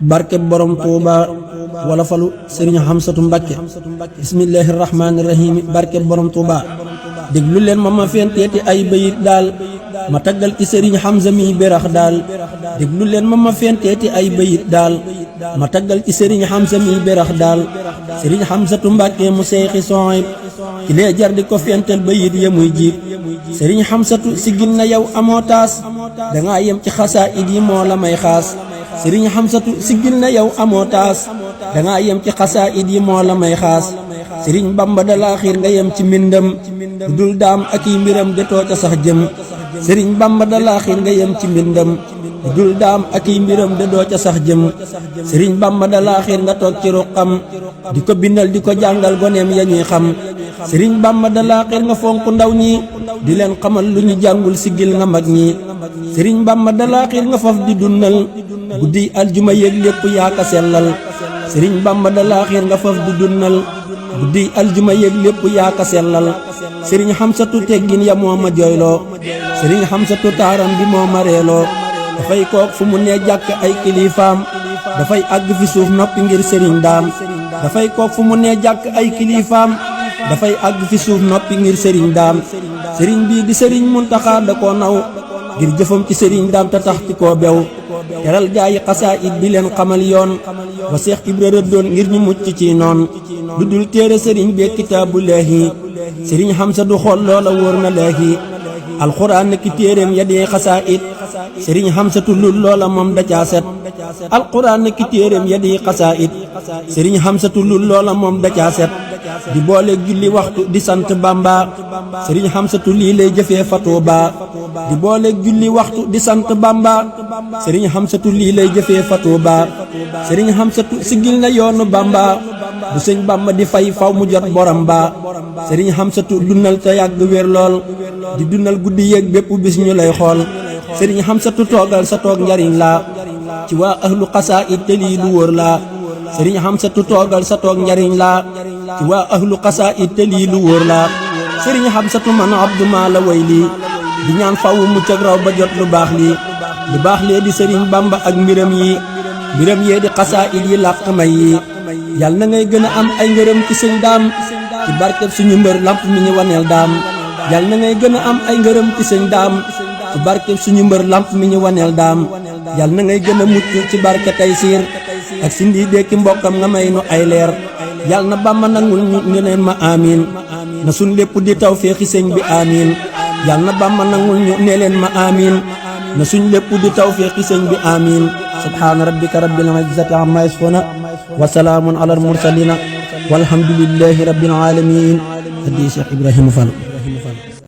barke borom Tuuba wala falu Serigne Hamsatu Mbakke bismillahi rahmaani rahim barke borom Tuuba déglu leen ma fenteeti ay bayit daal ma taggal ci Serigne Hamza mi berax daal déglu leen ma fenteeti ay bayit daal ma taggal ci Serigne Hamza mi berax daal Serigne Hamsatu Mbakke mu Seyxi Sohayb ki lee jar di ko fentel bayit ya muy jiib Serigne Hamsatu sigil na yow amoo taas dangaa yem ci xasaayid yi moo la may xaas Serigne Hamsatu sigil na yow amoo taas dangaa yem ci xasaayid yi moo la may xaas Serigne Bamba dalaa xiir nga yem ci mbindam du dul daam ak i mbiram detoo ca sax jëm Serigne Bamba dalaa xiir nga yem ci mbindam du dul daam ak i mbiram de doo ca sax jëm Serigne Bamba dalaa xiir nga toog ci ruqam di ko bindal di ko jàngal goneem ya ñuy xam Serigne Bamba dalaa xiir nga fonk ndaw ñi di leen xamal lu ñu jàngul sigil nga mag ñi Serigne Bamba dalaa xiir nga faf di dundal guddi aljuma yéeg lépp yaa ka sellal Serigne Bamba dalaa xiir nga faf di dundal guddi aljuma yéeg lépp yaa ka sellal Serigne Hamsatu teggin ya moo ma jooyloo Serigne Hamsatu taaram bi moo ma reeloo dafay kook fu mu nee jàkk ay kilifaam dafay àgg fi suuf noppi ngir Serigne Daam dafay kook fu mu nee jàkk ay kilifaam dafay àgg fi suuf noppi ngir Serigne Daam Serigne bii di Serigne Muntaxa da koo naw ngir jëfam ci Serigne Daam te tax ci koo bew teral gaayi xasaayid di leen xamal yoon wa Seex Ibra rëddoon ngir ñu mucc ci noon lu dul téere Serigne bee kitaabu laahi Serigne Hamza du xool loola wóor na laahi alxuraan ki téereem ya dee xasaayid Serigne Hamsatu lul loola moom da caa set alxuraan ki téereem ya dee xasaayid Serigne Hamsatu lul loola moom da caa set di boole julli waxtu di sant Bamba Serigne Hamsatu lii lay jëfee fa Tuuba di boole julli waxtu di sant Bamba Serigne Hamsatu lii lay jëfee fa Tuuba Serigne Hamsatu sigil na yoonu Bamba bu sëñ Bamba di fay faw mu jot borom ba Serigne Hamsatu dundal te yàgg wér lool di dundal guddi yeeg bépp bis ñu lay xool Serigne Hamsatu toogal sa toog njariñ la ci waa ahlu xasaayid te lii lu wóor la Serigne Hamsatu toogal sa toog njariñ la ci waa ahlu xasaayid te lii lu wóor la Serigne Hamsatu man abdu maa la way lii di ñaan faw mu cëg raw ba jot lu baax lee di Serigne Bamba ak mbiram yee di xasaayid yi làq may yi yàlla na ngay gën a am ay ngërëm ci sëñ Daam ci barkeb suñu mbër lamp mi ñu waneel daam yàlla na ngay gën a am ay ngërëm ci sëñ Daam ci barkeb suñu mbër lamp mi ñu waneel daam yàlla na ngay gën a mucc ci barke Taysiir ak si ndii dekki mbokkam nga may nu ay leer yàlla na Bamba nangul ñu ne leen ma amiin na suñ lépp di tawféexi sëñ bi amiin yàlla na Bamba nangul ñu ne leen ma amiin na suñ lépp di tawféexi sëñ bi amiin subhaana rabbika rabbil izzati amma yasifuuna wa salaamun alal mursaliina walhamdulillahi rabbil aalamiin addi Cheikh Ibrahima Fall